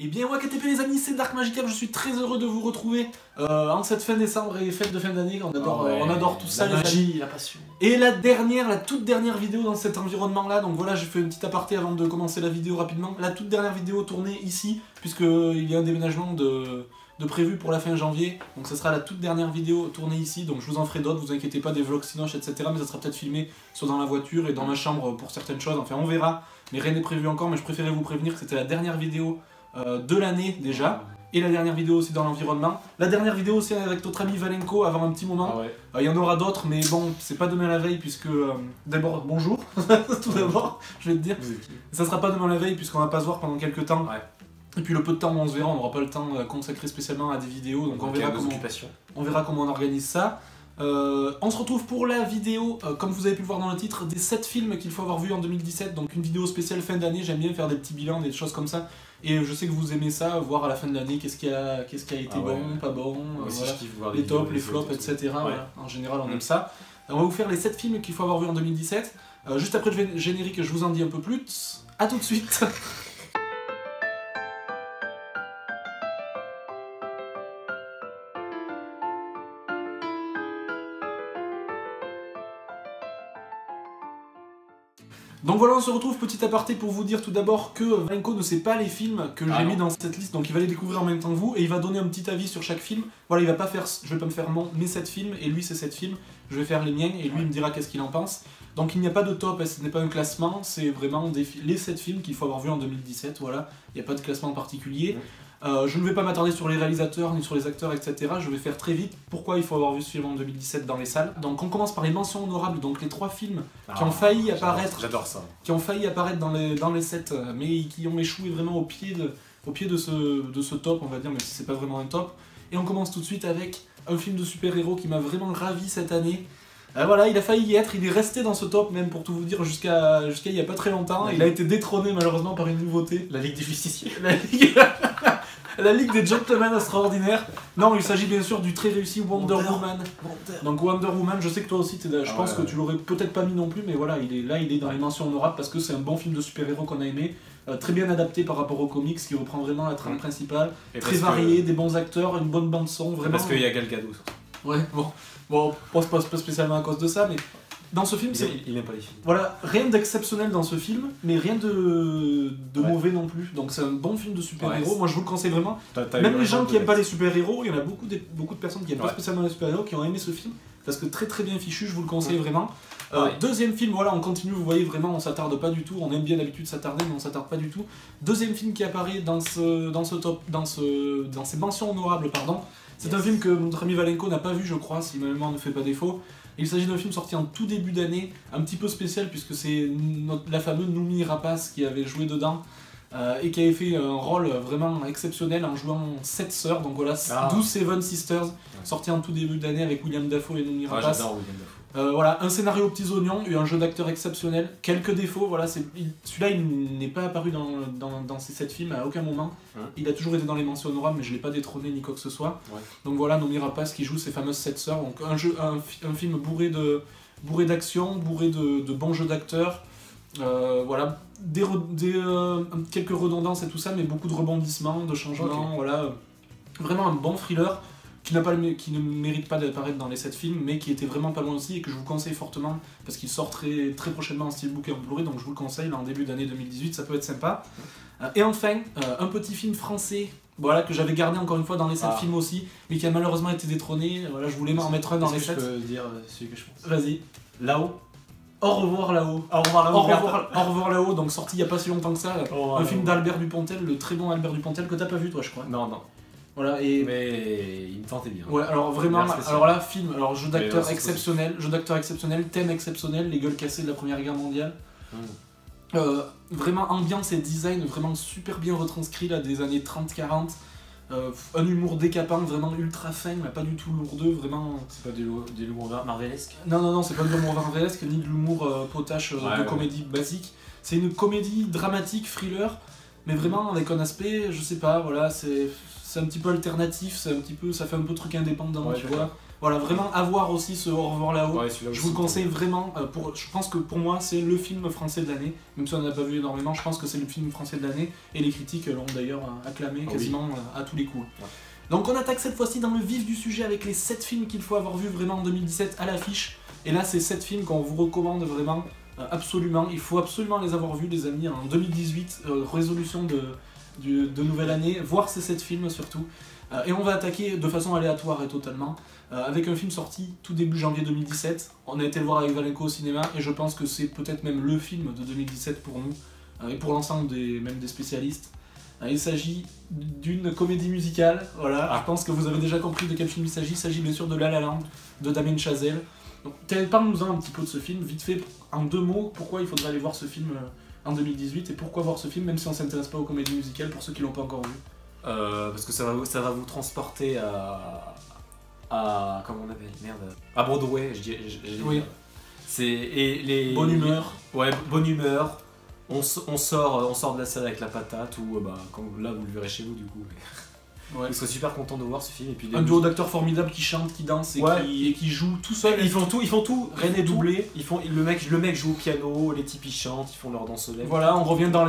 Et bien ouais KTP les amis, c'est Dark Magic Cap, je suis très heureux de vous retrouver en cette fin décembre et fête de fin d'année, on adore tout ça les amis. La passion. Et la toute dernière vidéo dans cet environnement là, donc voilà, j'ai fait une petite aparté avant de commencer la vidéo rapidement. La toute dernière vidéo tournée ici, puisqu'il y a un déménagement de prévu pour la fin janvier, donc ça sera la toute dernière vidéo tournée ici, donc je vous en ferai d'autres, vous inquiétez pas, des vlogs sinoches etc, mais ça sera peut-être filmé soit dans la voiture et dans ma chambre pour certaines choses, enfin on verra, mais rien n'est prévu encore, mais je préférais vous prévenir que c'était la dernière vidéo de l'année déjà, et la dernière vidéo aussi dans l'environnement. La dernière vidéo aussi avec notre ami Valenko avant un petit moment. Il y en aura d'autres, mais bon, c'est pas demain la veille puisque... d'abord, bonjour, tout d'abord, je vais te dire. Ça sera pas demain la veille puisqu'on va pas se voir pendant quelques temps. Et puis le peu de temps où on se verra, on n'aura pas le temps consacré spécialement à des vidéos, donc on verra comment on organise ça. On se retrouve pour la vidéo, comme vous avez pu le voir dans le titre, des 7 films qu'il faut avoir vus en 2017, donc une vidéo spéciale fin d'année, j'aime bien faire des petits bilans, des choses comme ça, et je sais que vous aimez ça, voir à la fin de l'année qu'est-ce qui a été bon, pas bon, voilà, les tops, les flops, etc. Voilà. En général on aime ça. On va vous faire les 7 films qu'il faut avoir vus en 2017, juste après le générique je vous en dis un peu plus, à tout de suite. Donc voilà, on se retrouve, petit aparté pour vous dire tout d'abord que Valenko ne sait pas les films que j'ai mis dans cette liste, donc il va les découvrir en même temps que vous, et il va donner un petit avis sur chaque film. Voilà, il va pas faire, je vais pas me faire mes 7 films, et lui c'est 7 films, je vais faire les miens, et lui il me dira qu'est-ce qu'il en pense. Donc il n'y a pas de top, ce n'est pas un classement, c'est vraiment les 7 films qu'il faut avoir vus en 2017, voilà, il n'y a pas de classement particulier. Je ne vais pas m'attarder sur les réalisateurs ni sur les acteurs, etc. Je vais faire très vite pourquoi il faut avoir vu ce film en 2017 dans les salles. Donc on commence par les mentions honorables, donc les 3 films qui ont failli apparaître. J'adore ça. Qui ont failli apparaître dans les 7, mais qui ont échoué vraiment au pied de ce top, on va dire, même si c'est pas vraiment un top. Et on commence tout de suite avec un film de super-héros qui m'a vraiment ravi cette année. Voilà, il a failli y être, il est resté dans ce top même pour tout vous dire jusqu'à il y a pas très longtemps. Il a été détrôné malheureusement par une nouveauté. La Ligue des Justiciers. La Ligue des Gentlemen Extraordinaires. Non, il s'agit bien sûr du très réussi Wonder Woman. Donc Wonder Woman, je sais que toi aussi, je pense que tu l'aurais peut-être pas mis non plus, mais voilà, il est dans les mentions honorables parce que c'est un bon film de super-héros qu'on a aimé. Très bien adapté par rapport aux comics, qui reprend vraiment la trame principale. Très varié, des bons acteurs, une bonne bande-son, vraiment. Parce qu'il y a Gal Gadot. Ouais, bon, pas spécialement à cause de ça, mais... Dans ce film, il n'aime pas les films. Voilà, rien d'exceptionnel dans ce film, mais rien de mauvais non plus. Donc c'est un bon film de super-héros, moi je vous le conseille vraiment. Même les gens qui n'aiment pas les super-héros, il y en a beaucoup de personnes qui n'aiment pas spécialement les super-héros qui ont aimé ce film, parce que très bien fichu, je vous le conseille vraiment. Deuxième film, voilà, on continue, vous voyez vraiment, on s'attarde pas du tout, on aime bien d'habitude s'attarder, mais on s'attarde pas du tout. Deuxième film qui apparaît dans ces mentions honorables, pardon. C'est un film que notre ami Valenko n'a pas vu, je crois, si ma mémoire ne fait pas défaut. Il s'agit d'un film sorti en tout début d'année, un petit peu spécial puisque c'est la fameuse Noomi Rapace qui avait joué dedans et qui avait fait un rôle vraiment exceptionnel en jouant 7 sœurs, donc voilà, 12 Seven Sisters, sorti en tout début d'année avec William Dafoe et Noomi Rapace. J'adore William Dafoe. Voilà, un scénario aux petits oignons et un jeu d'acteur exceptionnel. Quelques défauts, voilà, celui-là il n'est pas apparu dans ces 7 films à aucun moment. Il a toujours été dans les mentions honorables, mais je ne l'ai pas détrôné ni quoi que ce soit. Donc voilà, Noomi Rapace qui joue ces fameuses 7 sœurs. Donc un film bourré d'action, bourré de bons jeux d'acteurs. Voilà, quelques redondances et tout ça, mais beaucoup de rebondissements, de changements. Voilà, vraiment un bon thriller. Qui ne mérite pas d'apparaître dans les 7 films, mais qui était vraiment pas loin aussi et que je vous conseille fortement parce qu'il sort très prochainement en steelbook et en Blu-ray, donc je vous le conseille là, en début d'année 2018, ça peut être sympa. Et enfin, un petit film français, voilà, que j'avais gardé encore une fois dans les 7 films aussi, mais qui a malheureusement été détrôné. Voilà, je voulais en mettre un dans les 7. Je peux dire celui que je pense. Vas-y. Là-haut. Au revoir là-haut. Au revoir là-haut. Au revoir là-haut, donc sorti il y a pas si longtemps que ça. Un film d'Albert Dupontel, le très bon Albert Dupontel que t'as pas vu toi, je crois. Non. Voilà, mais il me tentait bien. Ouais, alors vraiment, alors là, film, alors jeu d'acteur exceptionnel, thème exceptionnel, les gueules cassées de la Première Guerre mondiale. Vraiment ambiance et design vraiment super bien retranscrit là, des années 30-40. Un humour décapant, vraiment ultra fin, mais pas du tout lourdeux, vraiment... C'est pas de l'humour marvelesque? Non, c'est pas de l'humour marvelesque, ni de l'humour potache de comédie basique. C'est une comédie dramatique, thriller, mais vraiment avec un aspect, je sais pas, voilà, c'est un petit peu alternatif, ça fait un peu truc indépendant, tu vois. Voilà, vraiment avoir aussi ce Au revoir là-haut. Ouais, celui-là Je aussi, vous le conseille vraiment. Je pense que pour moi, c'est le film français de l'année. Même si on n'a pas vu énormément, je pense que c'est le film français de l'année. Et les critiques l'ont d'ailleurs acclamé quasiment à tous les coups. Ouais. Donc on attaque cette fois-ci dans le vif du sujet avec les 7 films qu'il faut avoir vus vraiment en 2017 à l'affiche. Et là, c'est 7 films qu'on vous recommande vraiment, absolument. Il faut absolument les avoir vus, les amis, en 2018, résolution de nouvelle année, voir ces 7 films surtout. Et on va attaquer de façon aléatoire et totalement, avec un film sorti tout début janvier 2017. On a été le voir avec Valenco au cinéma, et je pense que c'est peut-être même le film de 2017 pour nous, et pour l'ensemble même des spécialistes. Il s'agit d'une comédie musicale, voilà. Je pense que vous avez déjà compris de quel film il s'agit. Il s'agit bien sûr de La La Land, de Damien Chazelle. Donc parle-nous-en un petit peu de ce film, vite fait, en 2 mots, pourquoi il faudrait aller voir ce film en 2018, et pourquoi voir ce film, même si on ne s'intéresse pas aux comédies musicales, pour ceux qui l'ont pas encore vu. Parce que ça va vous transporter à comment on appelle, merde, à Broadway, je dirais. Oui. Bonne humeur. Ouais, bonne humeur. On sort de la salle avec la patate, ou là vous le verrez chez vous du coup. Ouais. Je serais super content de voir ce film. Et puis un duo d'acteurs formidables qui chantent, qui dansent et qui jouent tout seul. Ils font tout. Rien n'est doublé. Le mec joue au piano, les types ils chantent, ils font leur danse soleil. Voilà, on revient dans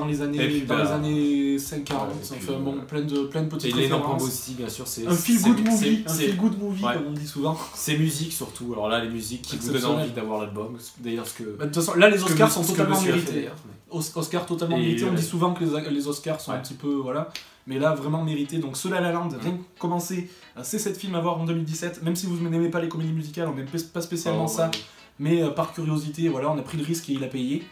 les années 50, enfin bon, plein de petites références. Et les noms aussi, bien sûr, c'est un feel good movie, comme on dit souvent. C'est musique surtout. Alors là, les musiques qui vous donnent envie d'avoir l'album. D'ailleurs, de toute façon, là les Oscars sont totalement mérités. Oscars totalement mérités. On dit souvent que les Oscars sont un petit peu voilà. Mais là, vraiment mérité. Donc, ce La La Land, rien que commencer, c'est 7 films à voir en 2017. Même si vous n'aimez pas les comédies musicales, on n'aime pas spécialement ça. Mais par curiosité, voilà, on a pris le risque et il a payé.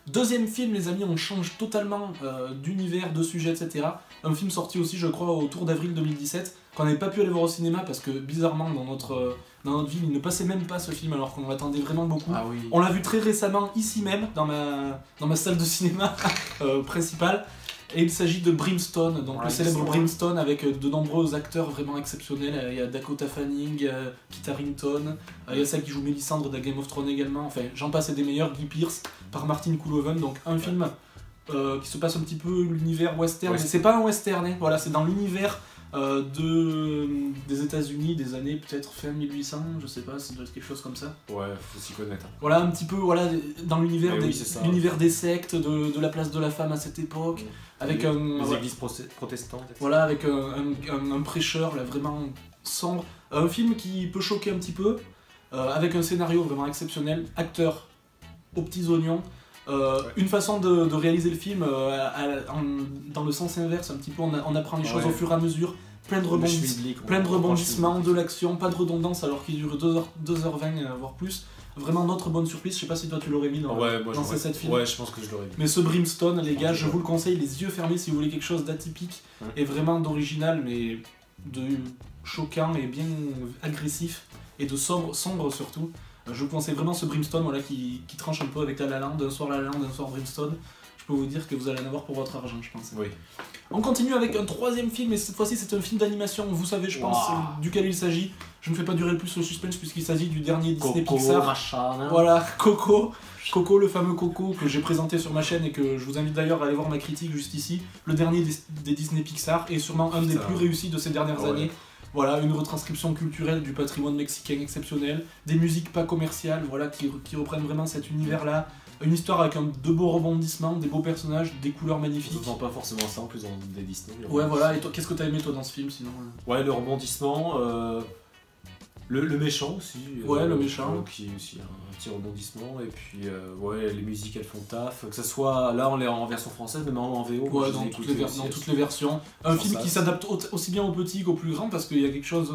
Deuxième film, les amis, on change totalement d'univers, de sujet, etc. Un film sorti aussi, je crois, autour d'avril 2017, qu'on n'avait pas pu aller voir au cinéma parce que, bizarrement, dans notre ville, il ne passait même pas ce film alors qu'on l'attendait vraiment beaucoup. Ah oui. On l'a vu très récemment, ici même, dans ma salle de cinéma principale. Et il s'agit de Brimstone, donc le célèbre Brimstone avec de nombreux acteurs vraiment exceptionnels. Il y a Dakota Fanning, Kit Harington, il y a celle qui joue Mélisandre de Game of Thrones également. Enfin, j'en passe et des meilleurs, Guy Pearce, par Martin Couloven. Donc un film qui se passe un petit peu l'univers western, mais c'est pas un western, hein. Voilà, c'est dans l'univers des États-Unis des années peut-être fin 1800, je sais pas, ça doit être quelque chose comme ça. Ouais, faut s'y connaître. Voilà, un petit peu dans l'univers des sectes, de la place de la femme à cette époque, avec les églises protestantes. Etc. Voilà, avec un prêcheur là vraiment sombre. Un film qui peut choquer un petit peu, avec un scénario vraiment exceptionnel, acteurs aux petits oignons. Une façon de réaliser le film dans le sens inverse, un petit peu on apprend les choses au fur et à mesure, plein de rebondissements, de l'action, pas de redondance alors qu'il dure 2h20 voire plus. Vraiment notre bonne surprise, je sais pas si toi tu l'aurais mis dans ces 7 films. Ouais, je pense que je l'aurais mis. Mais ce Brimstone, les gars, je vous le conseille, les yeux fermés si vous voulez quelque chose d'atypique et vraiment d'original, mais de choquant et bien agressif et de sombre surtout. Je vous conseille vraiment ce Brimstone voilà, qui tranche un peu avec La La Land, un soir La La Land, un soir Brimstone. Je peux vous dire que vous allez en avoir pour votre argent, je pense. Oui. On continue avec un troisième film, et cette fois-ci c'est un film d'animation, vous savez je pense duquel il s'agit. Je ne fais pas durer le plus le suspense puisqu'il s'agit du dernier Disney Pixar. Machin, voilà, Coco, le fameux Coco que j'ai présenté sur ma chaîne et que je vous invite d'ailleurs à aller voir ma critique juste ici. Le dernier des Disney Pixar et sûrement un des plus réussis de ces dernières années. Voilà, une retranscription culturelle du patrimoine mexicain exceptionnel, des musiques pas commerciales, voilà, qui reprennent vraiment cet univers-là. Une histoire avec de beaux rebondissements, des beaux personnages, des couleurs magnifiques. On ne pas forcément ça en plus dans des Disney. Ouais, voilà, et toi, qu'est-ce que t'as aimé toi dans ce film sinon? Ouais, le rebondissement, le méchant aussi. Ouais, le méchant. Qui est aussi un petit rebondissement, et puis ouais, les musiques elles font taf. Que ce soit là, on l'est en version française, mais en VO. Ouais, dans toutes les versions. Un film qui s'adapte aussi bien aux petits qu'aux plus grands parce qu'il y a quelque chose.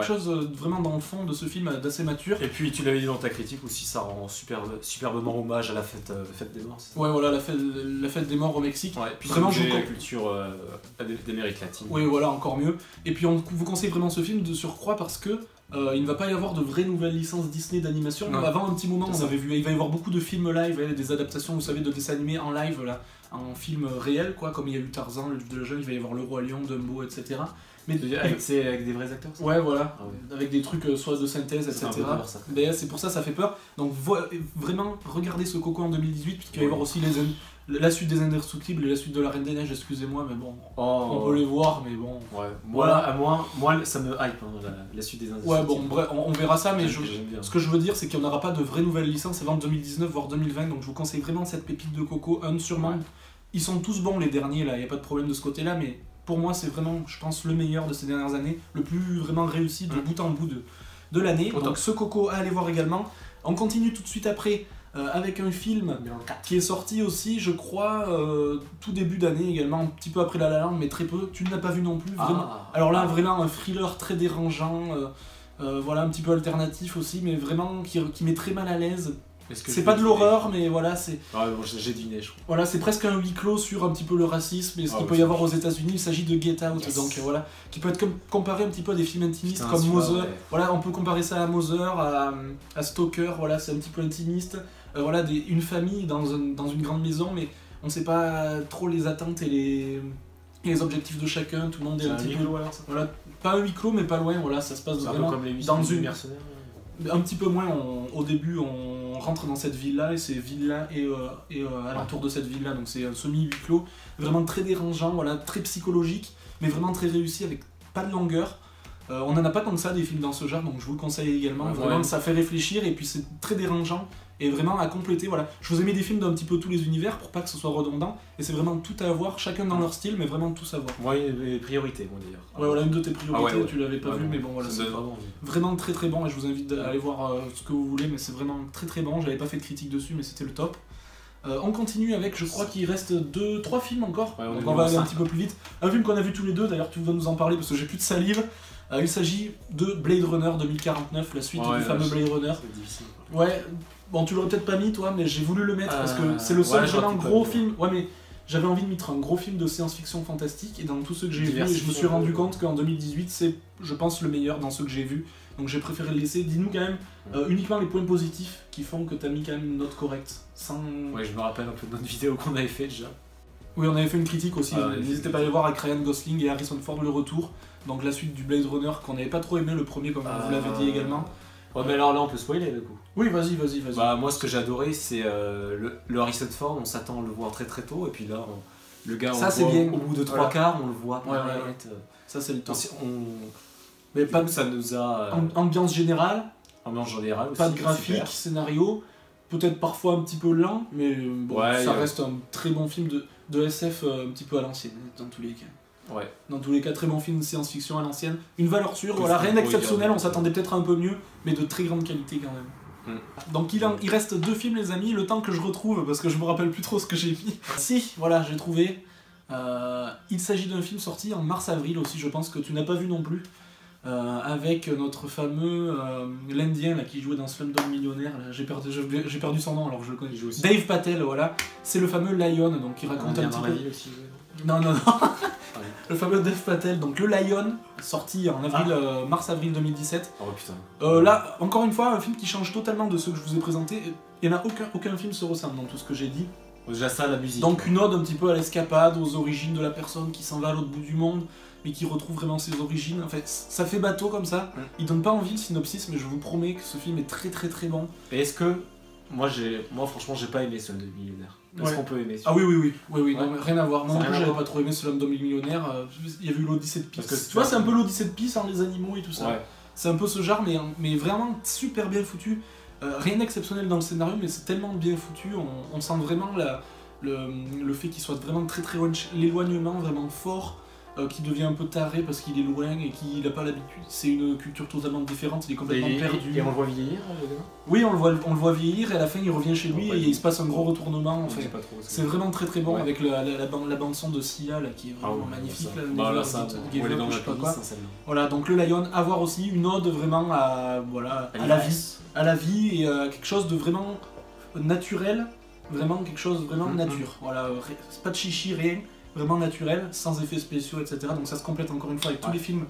Chose vraiment dans le fond de ce film d'assez mature. Et puis tu l'avais dit dans ta critique aussi, ça rend superbement hommage à la fête des morts. Ouais, voilà, la fête des morts au Mexique. Ouais, puis vraiment la culture d'Amérique latine. Oui, voilà, encore mieux. Et puis on vous conseille vraiment ce film de surcroît parce que il ne va pas y avoir de vraies nouvelles licences Disney d'animation. Avant un petit moment, on avait vu, il va y avoir beaucoup de films live, des adaptations, vous savez, de dessins animés en live, là, en film réel, quoi, comme il y a eu Tarzan, le livre de la jungle, il va y avoir Le Roi Lion, Dumbo, etc. Mais avec des vrais acteurs ça. Ouais, voilà, avec des trucs soit de synthèse, etc. C'est pour ça fait peur. Donc vraiment, regardez ce Coco en 2018, puisqu'il va y avoir aussi la suite des Indestructibles et la suite de la Reine des Neiges, excusez-moi, mais bon, Oh, on peut les voir, mais bon. Ouais, Voilà. moi, ça me hype, hein, la suite des Indestructibles. Ouais, bon, bref, on verra ça, mais J'aime bien. ce que je veux dire, c'est qu'il n'y en aura pas de vraies nouvelles licences avant 2019, voire 2020, donc je vous conseille vraiment cette pépite de Coco, un sûrement. Ouais. Ils sont tous bons, les derniers, là, il n'y a pas de problème de ce côté-là, mais pour moi, c'est vraiment, je pense, le meilleur de ces dernières années, le plus vraiment réussi de bout en bout de l'année. Donc ce Coco, à aller voir également. On continue tout de suite après avec un film qui est sorti aussi, je crois, tout début d'année également, un petit peu après La La Land, mais très peu. Tu ne l'as pas vu non plus, vraiment. Alors là, vraiment un thriller très dérangeant, voilà, un petit peu alternatif aussi, mais vraiment qui met très mal à l'aise. C'est pas de l'horreur, mais voilà, c'est. Ah, bon, j'ai deviné, je crois. Voilà, c'est presque un huis clos sur un petit peu le racisme et ce qu'il peut y avoir aux États-Unis. Il s'agit de Get Out, donc voilà, qui peut être comparé un petit peu à des films intimistes comme Mother. Ouais. Voilà, on peut comparer ça à Mother, à Stalker. Voilà, c'est un petit peu intimiste. Voilà, une famille dans une grande maison, mais on sait pas trop les attentes et les objectifs de chacun. Tout le monde est un petit peu. Voilà, pas un huis clos, mais pas loin. Voilà, ça se passe vraiment comme les dans une mercenaires. Un petit peu moins, au début on rentre dans cette ville-là et c'est ville-là et alentour de cette ville-là, donc c'est un semi-huis clos, vraiment très dérangeant, voilà, très psychologique, mais vraiment très réussi avec pas de longueur. On en a pas tant que ça des films dans ce genre, donc je vous le conseille également, vraiment ça fait réfléchir et puis c'est très dérangeant et vraiment à compléter, voilà. Je vous ai mis des films d'un petit peu tous les univers pour pas que ce soit redondant et c'est vraiment tout à voir, chacun dans leur style, mais vraiment tous à voir. Moi, une priorité, moi d'ailleurs. Ouais, voilà, une de tes priorités, tu l'avais pas vu, non, mais bon, voilà, c'est vraiment, vraiment très très bon et je vous invite à aller voir ce que vous voulez, mais c'est vraiment très très bon. J'avais pas fait de critique dessus, mais c'était le top. On continue avec, je crois qu'il reste 2-3 films encore, donc on va aller un petit peu plus vite. Un film qu'on a vu tous les deux, d'ailleurs tu vas nous en parler parce que j'ai plus de salive. Il s'agit de Blade Runner 2049, la suite du fameux Blade Runner. C'est difficile. Ouais, bon tu l'aurais peut-être pas mis toi, mais j'ai voulu le mettre parce que c'est le seul vraiment gros film. Ouais, mais j'avais envie de mettre un gros film de science-fiction fantastique et dans tous ceux que j'ai vus, je me suis rendu compte qu'en 2018 c'est, je pense, le meilleur dans ceux que j'ai vus. Donc j'ai préféré le laisser. Dis-nous quand même uniquement les points positifs qui font que t'as mis quand même une note correcte. Sans... Ouais, je me rappelle un peu de notre vidéo qu'on avait fait déjà. Oui, on avait fait une critique aussi. N'hésitez pas à aller voir avec Ryan Gosling et Harrison Ford le retour. Donc la suite du Blade Runner qu'on n'avait pas trop aimé, le premier comme vous l'avez dit également. Ouais, mais alors là on peut spoiler du coup. Oui, vas-y. Bah moi ce que j'ai adoré c'est le Harrison Ford, on s'attend à le voir très très tôt et puis là le gars ça, c'est bien. Au bout de 3 quarts on le voit. Ça c'est le top. Mais pas ça nous a ambiance générale. Ambiance générale aussi. Pas de graphique, scénario. Peut-être parfois un petit peu lent, mais bon, ça reste un très bon film de SF un petit peu à l'ancienne, dans tous les cas. Ouais. Dans tous les cas, très bon film de science-fiction à l'ancienne. Une valeur sûre, voilà, rien d'exceptionnel, on s'attendait peut-être un peu mieux, mais de très grande qualité quand même. Donc il reste 2 films les amis, le temps que je retrouve, parce que je me rappelle plus trop ce que j'ai mis. Si, voilà, j'ai trouvé. Il s'agit d'un film sorti en mars-avril aussi, je pense que tu n'as pas vu non plus. Avec notre fameux l'Indien là, qui jouait dans Slumdog Millionnaire, j'ai perdu son nom alors je le connais. Dave Patel, voilà, c'est le fameux Lion, donc il raconte un petit peu. Aussi, non. Le fameux Dave Patel, donc le Lion, sorti en mars-avril 2017. Oh putain. Là, encore une fois, un film qui change totalement de ceux que je vous ai présentés. Il n'y en a aucun film se ressemble dans tout ce que j'ai dit. Déjà ça, la musique. Donc une ode un petit peu à l'escapade, aux origines de la personne qui s'en va à l'autre bout du monde, mais qui retrouve vraiment ses origines. En fait, ça fait bateau comme ça. Il donne pas envie le synopsis, mais je vous promets que ce film est très très très bon. Et est-ce que moi franchement j'ai pas aimé Slumdog Millionnaire. Est-ce qu'on peut aimer ça? Ah oui, non, rien à voir. Moi non plus j'avais pas trop aimé Slumdog Millionnaire. Il y a eu l'Odyssée de Pi. Tu vois, c'est un peu l'Odyssée de Pi sans les animaux et tout ça. C'est un peu ce genre, mais vraiment super bien foutu. Rien d'exceptionnel dans le scénario, mais c'est tellement bien foutu. On sent vraiment le fait qu'il soit vraiment très très loin, l'éloignement vraiment fort. Qui devient un peu taré parce qu'il est loin et qu'il n'a pas l'habitude. C'est une culture totalement différente, il est complètement perdu. Et on le voit vieillir Oui, on le voit vieillir et à la fin il revient chez lui et il se passe un gros retournement. Enfin, c'est vraiment très très bon avec la bande son de Sia là, qui est vraiment magnifique. Voilà, donc le Lion, à voir aussi, une ode vraiment à la vie et à quelque chose de vraiment naturel, vraiment quelque chose vraiment nature. Voilà, c'est pas de chichi, rien. Vraiment naturel, sans effets spéciaux, etc. Donc ça se complète encore une fois avec tous les films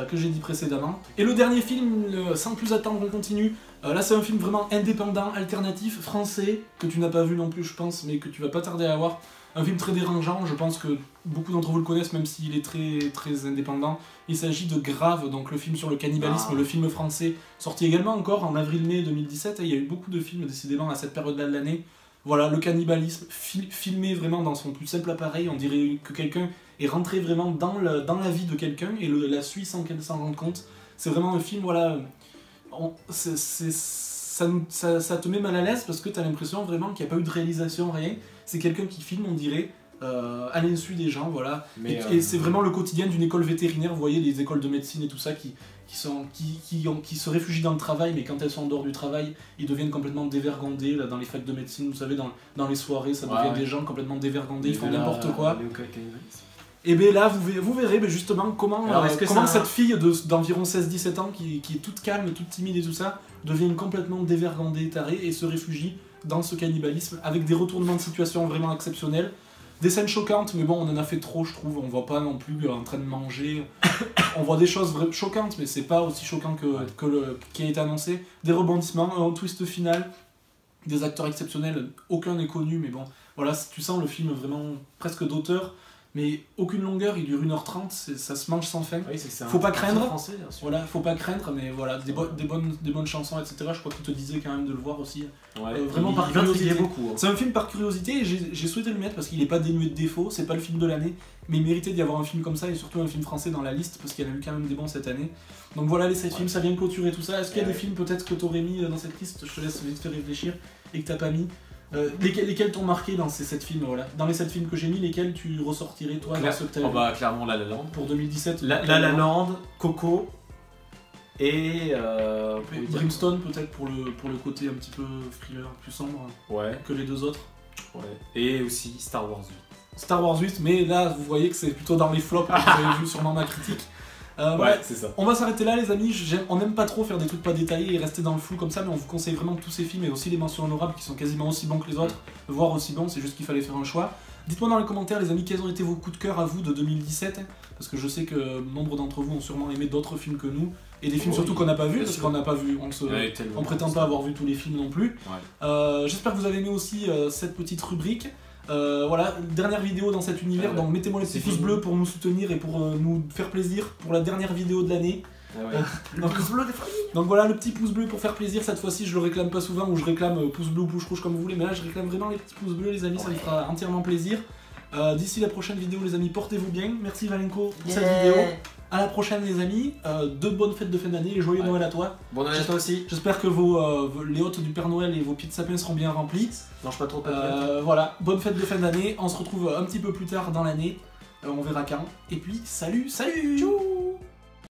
que j'ai dit précédemment. Et le dernier film, sans plus attendre, on continue. Là c'est un film vraiment indépendant, alternatif, français, que tu n'as pas vu non plus je pense, mais que tu vas pas tarder à voir. Un film très dérangeant, je pense que beaucoup d'entre vous le connaissent, même s'il est très, très indépendant. Il s'agit de Grave, donc le film sur le cannibalisme, le film français, sorti également encore en avril-mai 2017. Et il y a eu beaucoup de films décidément à cette période-là de l'année. Voilà, le cannibalisme, filmé vraiment dans son plus simple appareil, on dirait que quelqu'un est rentré vraiment dans la vie de quelqu'un et la suit sans qu'elle s'en rende compte. C'est vraiment un film, voilà, ça te met mal à l'aise parce que tu as l'impression vraiment qu'il n'y a pas eu de réalisation, rien. C'est quelqu'un qui filme, on dirait, à l'insu des gens, voilà. Et c'est vraiment le quotidien d'une école vétérinaire, vous voyez, les écoles de médecine et tout ça qui se réfugient dans le travail, mais quand elles sont en dehors du travail, ils deviennent complètement dévergondés, là, dans les facs de médecine, vous savez, dans les soirées, ça devient des gens complètement dévergondés, ils font n'importe quoi. Et bien là, vous verrez justement comment cette fille d'environ 16-17 ans, qui est toute calme, toute timide et tout ça, devient complètement dévergondée, tarée, et se réfugie dans ce cannibalisme, avec des retournements de situation vraiment exceptionnels. Des scènes choquantes, mais bon, on en a fait trop, je trouve. On voit pas non plus en train de manger. On voit des choses choquantes, mais c'est pas aussi choquant que qui a été annoncé. Des rebondissements, un twist final, des acteurs exceptionnels. Aucun n'est connu, mais bon, voilà, tu sens le film vraiment presque d'auteur. Mais aucune longueur, il dure 1h30, ça se mange sans fin. Oui, c'est faut pas craindre. Français, bien sûr. Voilà, faut pas craindre, mais voilà, des bonnes chansons, etc. Je crois qu'il te disait quand même de le voir aussi. Ouais, vraiment par curiosité. Beaucoup, hein. C'est un film par curiosité et j'ai souhaité le mettre parce qu'il est pas dénué de défauts, c'est pas le film de l'année, mais il méritait d'y avoir un film comme ça et surtout un film français dans la liste parce qu'il y en a eu quand même des bons cette année. Donc voilà les 7 films, ça vient clôturer tout ça. Est-ce qu'il y a des films peut-être que t'aurais mis dans cette liste? Je te laisse vite faire réfléchir et que t'as pas mis. Lesquels t'ont marqué dans ces 7 films, voilà. Dans les 7 films que j'ai mis, lesquels tu ressortirais toi dans ceux que t'as vu clairement La La Land. Pour 2017 La La Land, Coco et Brimstone peut-être pour le côté un petit peu thriller, plus sombre que les deux autres. Ouais. Et aussi Star Wars 8. Star Wars 8, mais là vous voyez que c'est plutôt dans les flops, vous avez vu sûrement ma critique. Ouais, c'est ça. On va s'arrêter là les amis, on n'aime pas trop faire des trucs pas détaillés et rester dans le flou comme ça, mais on vous conseille vraiment tous ces films et aussi les mentions honorables qui sont quasiment aussi bons que les autres, voire aussi bons, c'est juste qu'il fallait faire un choix. Dites-moi dans les commentaires les amis quels ont été vos coups de cœur à vous de 2017, parce que je sais que nombre d'entre vous ont sûrement aimé d'autres films que nous, et des films surtout qu'on n'a pas vus, parce qu'on n'a pas vu, on prétend pas avoir vu tous les films non plus. Ouais. J'espère que vous avez aimé aussi cette petite rubrique. Voilà, dernière vidéo dans cet univers, donc mettez-moi les petits pouces bleus pour nous soutenir et pour nous faire plaisir pour la dernière vidéo de l'année. Donc voilà le petit pouce bleu pour faire plaisir, cette fois-ci je le réclame pas souvent ou je réclame pouce bleu ou pouce rouge comme vous voulez, mais là je réclame vraiment les petits pouces bleus les amis, ça me fera entièrement plaisir. D'ici la prochaine vidéo les amis, portez-vous bien, merci Valenko pour cette vidéo. À la prochaine les amis, de bonnes fêtes de fin d'année et joyeux Noël à toi. Bon Noël à toi aussi. J'espère que les hôtes du Père Noël et vos pieds de sapin seront bien remplis. Mange pas trop de voilà, bonne fête de fin d'année, on se retrouve un petit peu plus tard dans l'année, on verra quand. Et puis salut. Tchou.